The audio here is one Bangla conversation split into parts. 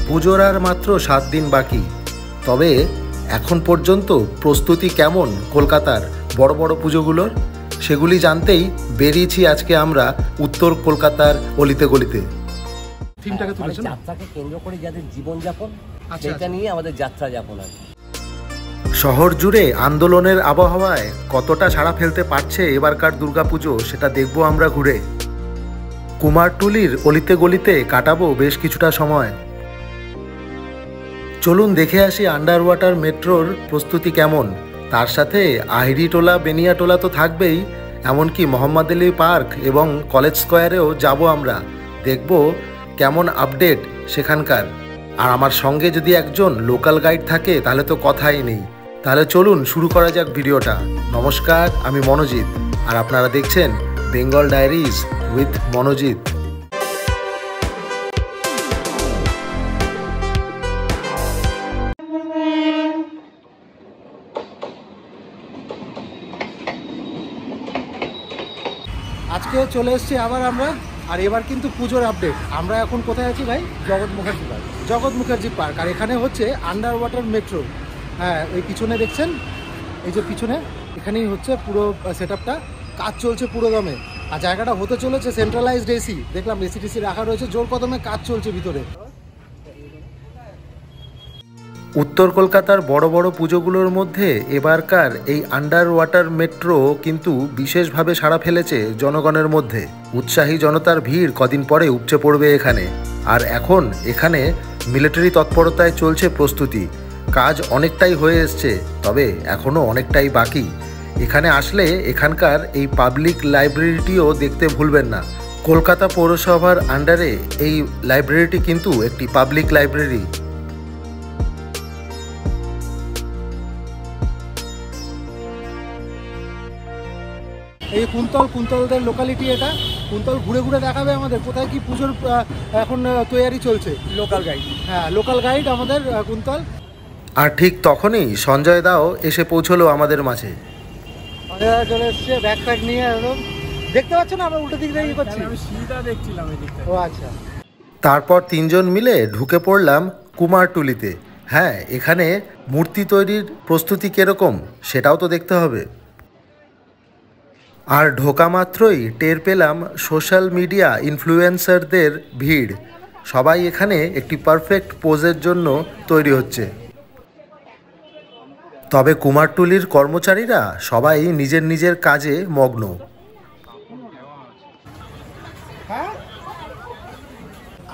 পুজোর আর মাত্র 7 দিন বাকি। তবে এখন পর্যন্ত প্রস্তুতি কেমন কলকাতার বড় বড় পুজোগুলোর, সেগুলি জানতেই বেরিয়েছি আজকে আমরা উত্তর কলকাতার অলিতে গলিতে। থিমটাকে তুলেছেন যাত্রাকে কেন্দ্র করে যাদের জীবনযাপন, সেটা নিয়ে আমাদের যাত্রা যাপন আছে। শহর জুড়ে আন্দোলনের আবহাওয়ায় কতটা সাড়া ফেলতে পারছে এবারকার দুর্গাপুজো, সেটা দেখবো আমরা ঘুরে। কুমারটুলির অলিতে গলিতে কাটাবো বেশ কিছুটা সময়। চলুন দেখে আসি আন্ডার ওয়াটার মেট্রোর প্রস্তুতি কেমন। তার সাথে আহিরিটোলা বেনিয়াটোলা তো থাকবেই, এমনকি মোহাম্মদ আলী পার্ক এবং কলেজ স্কোয়ারেও যাব আমরা। দেখব কেমন আপডেট সেখানকার। আর আমার সঙ্গে যদি একজন লোকাল গাইড থাকে তাহলে তো কথাই নেই। তাহলে চলুন শুরু করা যাক ভিডিওটা। নমস্কার, আমি মনোজিৎ, আর আপনারা দেখছেন বেঙ্গল ডায়েরিজ উইথ মনোজিৎ। আজকে চলে এসেছি আবার আমরা, আর এবার কিন্তু পুজোর আপডেট। আমরা এখন কোথায় আছি ভাই? জগৎ মুখার্জি পার্ক। জগৎ মুখার্জি পার্ক। আর এখানে হচ্ছে আন্ডার ওয়াটার মেট্রো। হ্যাঁ, ওই পিছনে দেখছেন, এই যে পিছনে, এখানেই হচ্ছে পুরো সেট আপটা। কাজ চলছে পুরো দমে, আর জায়গাটা হতে চলেছে সেন্ট্রালাইজড এসি। দেখলাম এসি টিসি রাখা রয়েছে, জোর কদমে কাজ চলছে ভিতরে। উত্তর কলকাতার বড় বড় পুজোগুলোর মধ্যে এবারকার এই আন্ডার ওয়াটার মেট্রো কিন্তু বিশেষভাবে সাড়া ফেলেছে জনগণের মধ্যে। উৎসাহী জনতার ভিড় কদিন পরে উপচে পড়বে এখানে। আর এখন এখানে মিলিটারি তৎপরতায় চলছে প্রস্তুতি। কাজ অনেকটাই হয়ে এসছে, তবে এখনও অনেকটাই বাকি। এখানে আসলে এখানকার এই পাবলিক লাইব্রেরিটিও দেখতে ভুলবেন না। কলকাতা পৌরসভার আন্ডারে এই লাইব্রেরিটি কিন্তু একটি পাবলিক লাইব্রেরি। এই কুন্তলদের লোকালিটি এটা। কুন্তল ঘুরে ঘুরে দেখাবে আমাদের কোথায় কি পুজোর এখন তৈরি চলছে। Local guide. হ্যাঁ, লোকাল গাইড আমাদের কুন্তল। আর ঠিক তখনই সঞ্জয় দাও এসে পৌঁছলো আমাদের মাঝে। চলে এসছে ব্যাগ প্যাক নিয়ে। একদম দেখতে পাচ্ছ না, আমরা উল্টো দিক দিয়ে ইয়ে করছি। আমি সিঁড়িটা দেখছিলাম এই দিকটা। ও আচ্ছা। তারপর তিনজন মিলে ঢুকে পড়লাম কুমারটুলিতে। হ্যাঁ, এখানে মূর্তি তৈরির প্রস্তুতি কিরকম সেটাও তো দেখতে হবে। আর ঢোকা মাত্রই টের পেলাম সোশ্যাল মিডিয়া ইনফ্লুয়েন্সারদের ভিড়। সবাই এখানে একটি পারফেক্ট পোজের জন্য তৈরি হচ্ছে। তবে কুমারটুলির কর্মচারীরা সবাই নিজের নিজের কাজে মগ্ন।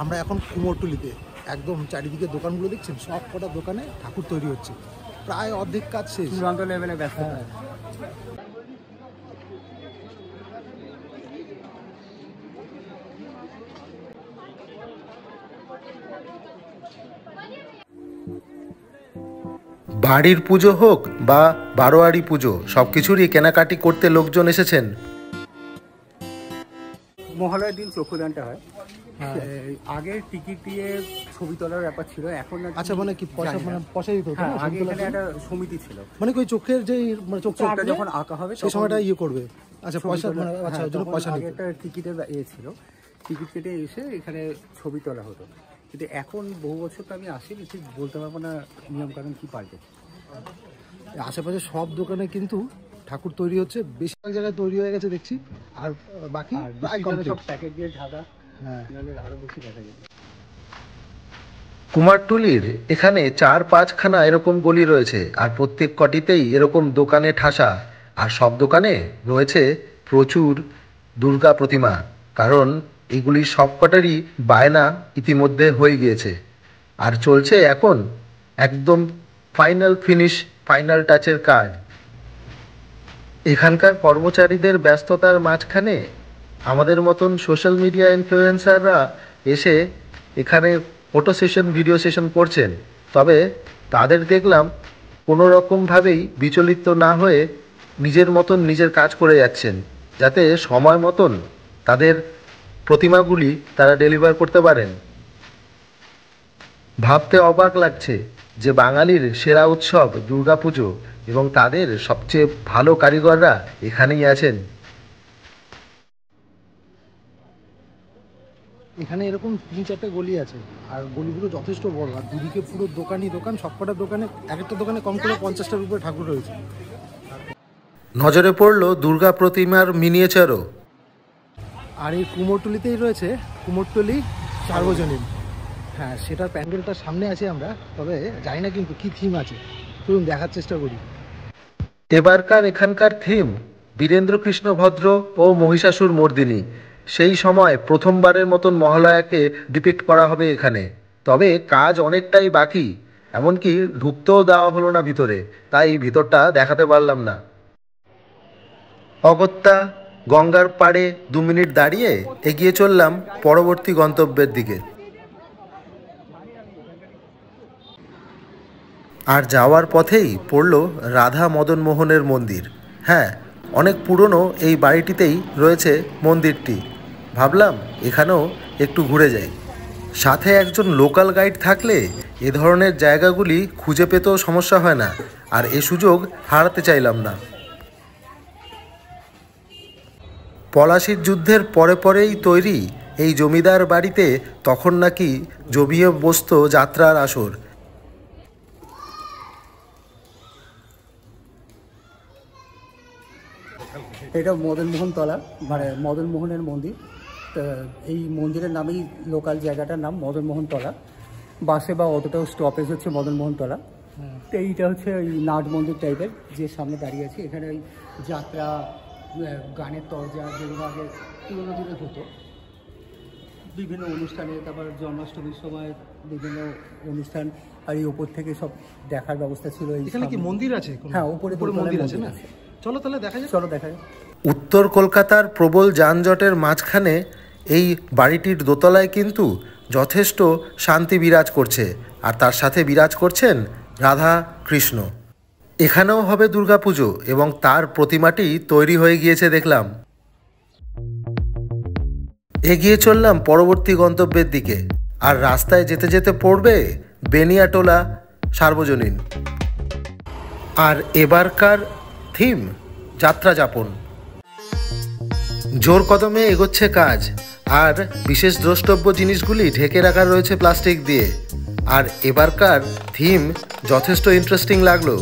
আমরা এখন কুমারটুলিতে, একদম চারিদিকে দোকানগুলো দেখছেন, সব কটা দোকানে ঠাকুর তৈরি হচ্ছে। প্রায় অর্ধেক কাজ শেষ, চূড়ান্ত লেভেলে ব্যস্ত। বাড়ির পুজো হোক বা বারোয়ারি পুজো, সব কিছুরই কেনাকাটি করতে লোকজন এসেছেন। মহালয়ার দিন চক্ষুদানটা হয়। আগে টিকিট দিয়ে ছবি তোলার ব্যাপার ছিল, এখন আচ্ছা, মানে কি পয়সা, মানে পয়সা দিতে হতো? আগে এখানে একটা সমিতি ছিল, মানে ওই চোখের যে চোখটা যখন আঁকা হবে সেই সময়টা ইয়ে করবে। আচ্ছা, পয়সা, আচ্ছা, ওই জন্য পয়সা আগে একটা টিকিটের ইয়ে ছিল, টিকিট কেটে এসে এখানে ছবি তোলা হতো। কিন্তু এখন বহু বছর তো আমি আসিনি, ঠিক বলতে পারবো না নিয়মকানুন কি পাল্টে। আশেপাশে সব দোকানে কিন্তু ঠাকুর তৈরি হচ্ছে, বেশিরভাগ জায়গায় তৈরি হয়ে গেছে দেখছি। আর বাকি সব প্যাকেট দিয়ে ঢাকা। হ্যাঁ, আরো বেশি দেখা যায়। কুমারটুলির এখানে 4-5খানা এরকম গলি রয়েছে, আর প্রত্যেক কটিতেই এরকম দোকানে ঠাসা। আর সব দোকানে রয়েছে প্রচুর দুর্গা প্রতিমা, কারণ এগুলি সব কটারই বায়না ইতিমধ্যে হয়ে গিয়েছে। আর চলছে এখন একদম ফাইনাল ফিনিশ, ফাইনাল টাচের কাজ। এখানকার কর্মচারীদের ব্যস্ততার মাঝখানে আমাদের মতন সোশ্যাল মিডিয়া ইনফ্লুয়েন্সাররা এসে এখানে ফটো সেশন, ভিডিও সেশন করছেন। তবে তাদের দেখলাম কোনো রকমভাবেই বিচলিত না হয়ে নিজের মতন নিজের কাজ করে যাচ্ছেন, যাতে সময় মতন তাদের প্রতিমাগুলি তারা ডেলিভার করতে পারেন। ভাবতে অবাক লাগছে যে বাঙালির সেরা উৎসব দুর্গাপুজো, এবং তাদের সবচেয়ে ভালো কারিগররা এখানেই আছেন। এখানে এরকম 3-4টে গলি আছে, আর গলিগুলো যথেষ্ট বড়, আর দুদিকে পুরো দোকানই দোকান। সবকটা দোকানে, এক একটা দোকানে কম করে 50টার উপরে ঠাকুর রয়েছে। নজরে পড়লো দুর্গা প্রতিমার মিনিয়েচারও। আর এই কুমোরটুলিতেই রয়েছে কুমোরটুলি সার্বজনীন। হ্যাঁ, সেটার প্যান্ডেলটার সামনে আছি আমরা, তবে জানি না কিন্তু কি থিম আছে, চলুন দেখার চেষ্টা করি। এবারকার এখানকার থিম বীরেন্দ্র কৃষ্ণ ভদ্র ও মহিষাসুর মর্দিনী। সেই সময় প্রথমবারের মতন মহালয়াকে ডিপিক্ট করা হবে এখানে, তবে কাজ অনেকটাই বাকি, এমনকি ঢুকতেও দেওয়া হলো না ভিতরে, তাই ভিতরটা দেখাতে পারলাম না। অগত্যা গঙ্গার পাড়ে 2 মিনিট দাঁড়িয়ে এগিয়ে চললাম পরবর্তী গন্তব্যের দিকে। আর যাওয়ার পথেই পড়ল রাধা মদন মোহনের মন্দির। হ্যাঁ, অনেক পুরনো এই বাড়িটিতেই রয়েছে মন্দিরটি। ভাবলাম এখানেও একটু ঘুরে যাই। সাথে একজন লোকাল গাইড থাকলে এ ধরনের জায়গাগুলি খুঁজে পেতেও সমস্যা হয় না, আর এ সুযোগ হারাতে চাইলাম না। পলাশির যুদ্ধের পরে পরেই তৈরি এই জমিদার বাড়িতে তখন নাকি জমিয়ে বসত যাত্রার আসর। এটা মদনমোহন তলা, মানে মদনমোহনের মন্দির। এই মন্দিরের নামেই লোকাল জায়গাটার নাম মদনমোহন তলা। বাসে বা অটোটাও স্টপেজ হচ্ছে মদনমোহন তলা। তো এইটা হচ্ছে ওই নাট মন্দির টাইপের, যে সামনে দাঁড়িয়ে আছে। এখানে ওই যাত্রা, গানের তরজা, যেগুলো আগে পুরোনো দিনে হতো বিভিন্ন অনুষ্ঠানে, তারপর জন্মাষ্টমীর সময় বিভিন্ন অনুষ্ঠান। আর এই ওপর থেকে সব দেখার ব্যবস্থা ছিল। এখানে কি মন্দির আছে? হ্যাঁ, উপরে মন্দির আছে না? চলো তাহলে দেখা যায়। চলো দেখা যায়। উত্তর কলকাতার প্রবল যানজটের মাঝখানে এই বাড়িটির দোতলায় কিন্তু যথেষ্ট শান্তি বিরাজ করছে, আর তার সাথে বিরাজ করছেন রাধা কৃষ্ণ। এখানেও হবে দুর্গাপুজো এবং তার প্রতিমাটি তৈরি হয়ে গিয়েছে দেখলাম। এগিয়ে চললাম পরবর্তী গন্তব্যের দিকে, আর রাস্তায় যেতে যেতে পড়বে বেনিয়াটোলা সার্বজনীন। আর এবারকার থিম যাত্রা যাপন। জোর কদমে এগোচ্ছে কাজ, আর বিশেষ দ্রষ্টব্য জিনিসগুলি ঢেকে রাখা রয়েছে প্লাস্টিক দিয়ে। আর এবারকার থিম যথেষ্ট ইন্টারেস্টিং লাগলো।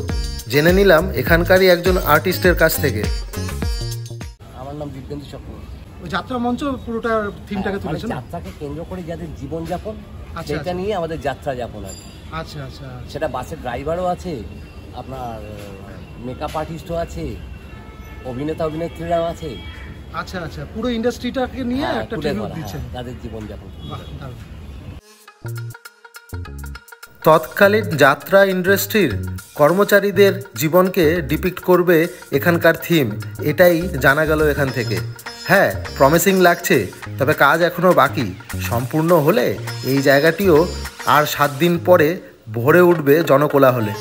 জেনে নিলাম এখানকারই একজন আর্টিস্টের কাছ থেকে। আমার নাম দিব্যেন্দু চক্রবর্তী। ওই যাত্রা মঞ্চ পুরোটার থিমটাকে তুলেছে না? যাত্রাকে কেন্দ্র করে যাদের জীবনযাপন, আচ্ছা, সেটা নিয়ে আমাদের যাত্রা যাপন আর কি। আচ্ছা আচ্ছা। সেটা বাসের ড্রাইভারও আছে, আপনার মেকআপ আর্টিস্টও আছে, অভিনেতা অভিনেত্রীরাও আছে। আচ্ছা আচ্ছা, পুরো ইন্ডাস্ট্রিটাকে নিয়ে একটা ট্রিবিউট দিচ্ছেন তাদের জীবনযাপন। তৎকালীন যাত্রা ইন্ডাস্ট্রির কর্মচারীদের জীবনকে ডিপিক্ট করবে এখানকার থিম, এটাই জানা গেল এখান থেকে। হ্যাঁ, প্রমিসিং লাগছে, তবে কাজ এখনও বাকি। সম্পূর্ণ হলে এই জায়গাটিও আর 7 দিন পরে ভরে উঠবে জনকোলাহলে।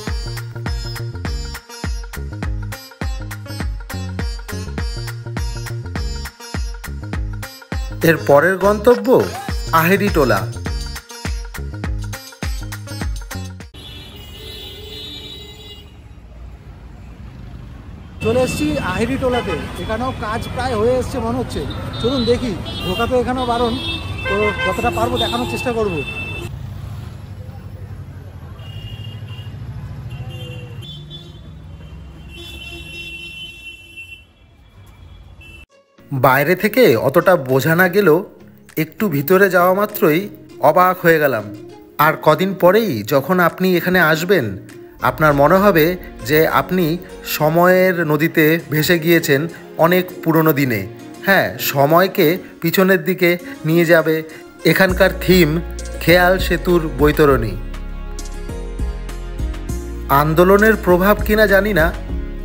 এর পরের গন্তব্য আহেরিটোলা। চলে এসেছি আহেরিটোলাতে। এখানেও কাজ প্রায় হয়ে এসছে মনে হচ্ছে। চলুন দেখি, ঢোকা তো এখানেও বারণ, তো যতটা পারবো দেখানোর চেষ্টা করব। বাইরে থেকে অতটা বোঝা না গেলেও একটু ভিতরে যাওয়া মাত্রই অবাক হয়ে গেলাম। আর কদিন পরেই যখন আপনি এখানে আসবেন, আপনার মনে হবে যে আপনি সময়ের নদীতে ভেসে গিয়েছেন অনেক পুরনো দিনে। হ্যাঁ, সময়কে পিছনের দিকে নিয়ে যাবে এখানকার থিম খেয়াল সেতুর বৈতরণী। আন্দোলনের প্রভাব কিনা জানি না,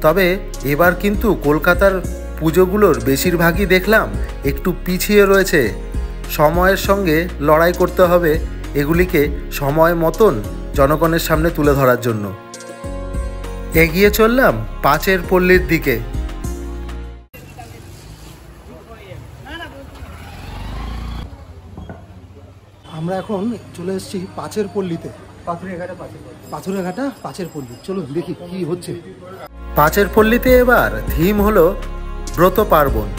তবে এবার কিন্তু কলকাতার পুজোগুলোর বেশিরভাগই দেখলাম একটু পিছিয়ে রয়েছে। সময়ের সঙ্গে লড়াই করতে হবে এগুলিকে সময় মতন জনগণের সামনে তুলে ধরার জন্য। এগিয়ে চললাম পাঁচের পল্লীর দিকে। আমরা এখন চলে এসেছি পাঁচের পল্লীতে। পাথুরিয়াঘাটা পাঁচের পল্লী। চলুন দেখি কি হচ্ছে। পাঁচের পল্লীতে এবার থিম হলো ব্রত পার্বণ।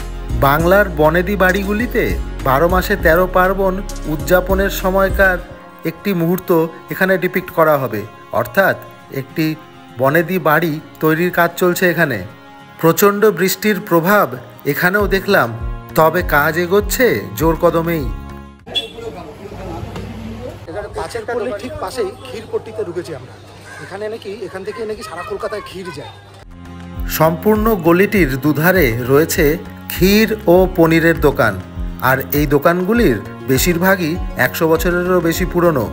বাংলার বনেদি বাড়িগুলিতে 12 মাসে 13 পার্বণ উদযাপনের সময়কার একটি মুহূর্ত এখানে ডিপিক্ট করা হবে, অর্থাৎ একটি বনেদি বাড়ি তৈরির কাজ চলছে এখানে। প্রচণ্ড বৃষ্টির প্রভাব এখানেও দেখলাম, তবে কাজ এগোচ্ছে জোর কদমেই। এখানে পাঁচের পল্লী ঠিক পাশেই ক্ষীরপট্টিতে ঢুকেছি আমরা। এখান থেকে নাকি সারা কলকাতায় ক্ষীর যায়। সম্পূর্ণ গলিটির দুধারে রয়েছে ক্ষীর ও পনিরের দোকান, আর এই দোকানগুলির বেশিরভাগই 100 বছরেরও বেশি পুরনো।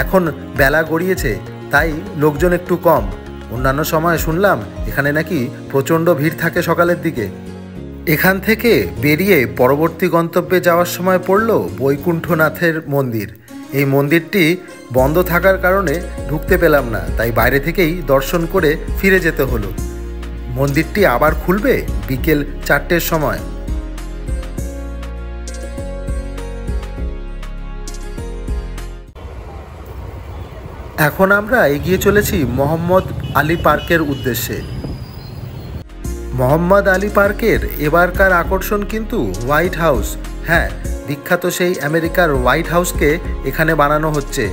এখন বেলা গড়িয়েছে, তাই লোকজন একটু কম। অন্যান্য সময় শুনলাম এখানে নাকি প্রচণ্ড ভিড় থাকে সকালের দিকে। এখান থেকে বেরিয়ে পরবর্তী গন্তব্যে যাওয়ার সময় পড়ল বৈকুণ্ঠনাথের মন্দির। এই মন্দিরটি বন্ধ থাকার কারণে ঢুকতে পেলাম না, তাই বাইরে থেকেই দর্শন করে ফিরে যেতে হলো। মন্দিরটি আবার খুলবে বিকেল 4টের সময়। এখন আমরা এগিয়ে চলেছি মোহাম্মদ আলী পার্কের উদ্দেশ্যে। মোহাম্মদ আলী পার্কের এবারকার আকর্ষণ কিন্তু হোয়াইট হাউস। হ্যাঁ, বিখ্যাত সেই আমেরিকার হোয়াইট হাউসকে এখানে বানানো হচ্ছে।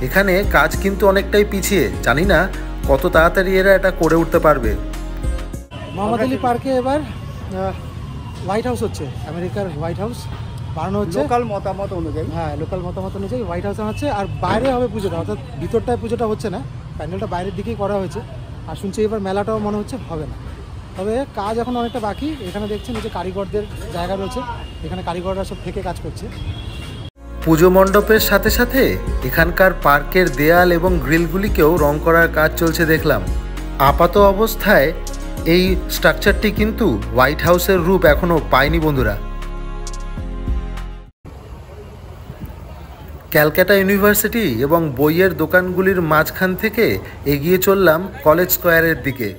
এখানে কাজ কিন্তু অনেকটাই পিছিয়ে, জানি না কত তাড়াতাড়ি এরা এটা করে উঠতে পারবে। মোহাম্মদ আলী পার্কে এবার হোয়াইট হাউস হচ্ছে, আমেরিকার হোয়াইট হাউস বানানো হচ্ছে লোকাল মতামত অনুযায়ী। হ্যাঁ, লোকাল মতামত অনুযায়ী হোয়াইট হাউস হচ্ছে। আর বাইরে হবে পুজোটা, অর্থাৎ ভিতরটায় পুজোটা হচ্ছে না, প্যান্ডেলটা বাইরের দিকেই করা হয়েছে। আর শুনছি এবার মেলাটাও মনে হচ্ছে হবে না, তবে কাজ এখন অনেকটা বাকি। এখানে দেখছেন যে কারিগরদের জায়গা রয়েছে, এখানে কারিগররা সব থেকে কাজ করছে। পুজো মণ্ডপের সাথে সাথে এখানকার পার্কের দেয়াল এবং গ্রিলগুলিকেও রং করার কাজ চলছে দেখলাম। আপাত অবস্থায় এই স্ট্রাকচারটি কিন্তু হোয়াইট হাউসের রূপ এখনও পায়নি বন্ধুরা। ক্যালকাটা ইউনিভার্সিটি এবং বইয়ের দোকানগুলির মাঝখান থেকে এগিয়ে চললাম কলেজ স্কোয়ারের দিকে।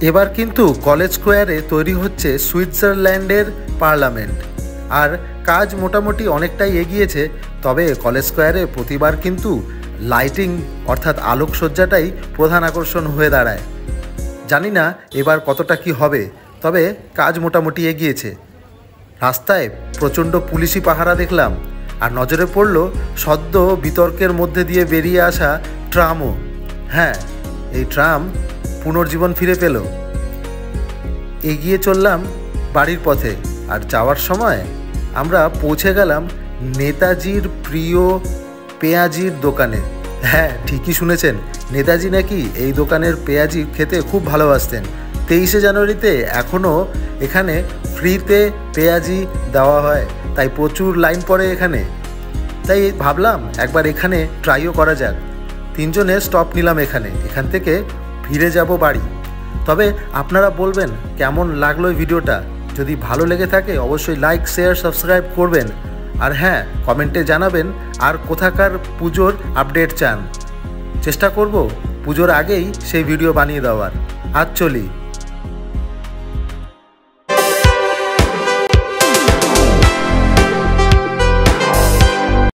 এবার কিন্তু কলেজ স্কোয়ারে তৈরি হচ্ছে সুইজারল্যান্ডের পার্লামেন্ট, আর কাজ মোটামুটি অনেকটাই এগিয়েছে। তবে কলেজ স্কোয়ারে প্রতিবার কিন্তু লাইটিং অর্থাৎ আলোকসজ্জাটাই প্রধান আকর্ষণ হয়ে দাঁড়ায়। জানি না এবার কতটা কি হবে, তবে কাজ মোটামুটি এগিয়েছে। রাস্তায় প্রচণ্ড পুলিশি পাহারা দেখলাম, আর নজরে পড়ল সদ্য বিতর্কের মধ্যে দিয়ে বেরিয়ে আসা ট্রামও। হ্যাঁ, এই ট্রাম পুনর্জীবন ফিরে পেল। এগিয়ে চললাম বাড়ির পথে, আর যাওয়ার সময় আমরা পৌঁছে গেলাম নেতাজির প্রিয় পেঁয়াজির দোকানে। হ্যাঁ, ঠিকই শুনেছেন, নেতাজি নাকি এই দোকানের পেঁয়াজি খেতে খুব ভালোবাসতেন। 23শে জানুয়ারিতে এখনও এখানে ফ্রিতে পেঁয়াজি দেওয়া হয়, তাই প্রচুর লাইন পড়ে এখানে। তাই ভাবলাম একবার এখানে ট্রাইও করা যাক। 3 জনে স্টপ নিলাম এখান থেকে ফিরে যাব বাড়ি। তবে আপনারা বলবেন কেমন লাগলো এই ভিডিওটা। যদি ভালো লেগে থাকে অবশ্যই লাইক, শেয়ার, সাবস্ক্রাইব করবেন। আর হ্যাঁ, কমেন্টে জানাবেন আর কোথাকার পুজোর আপডেট চান। চেষ্টা করব পুজোর আগেই সেই ভিডিও বানিয়ে দেওয়ার। আজ চলি।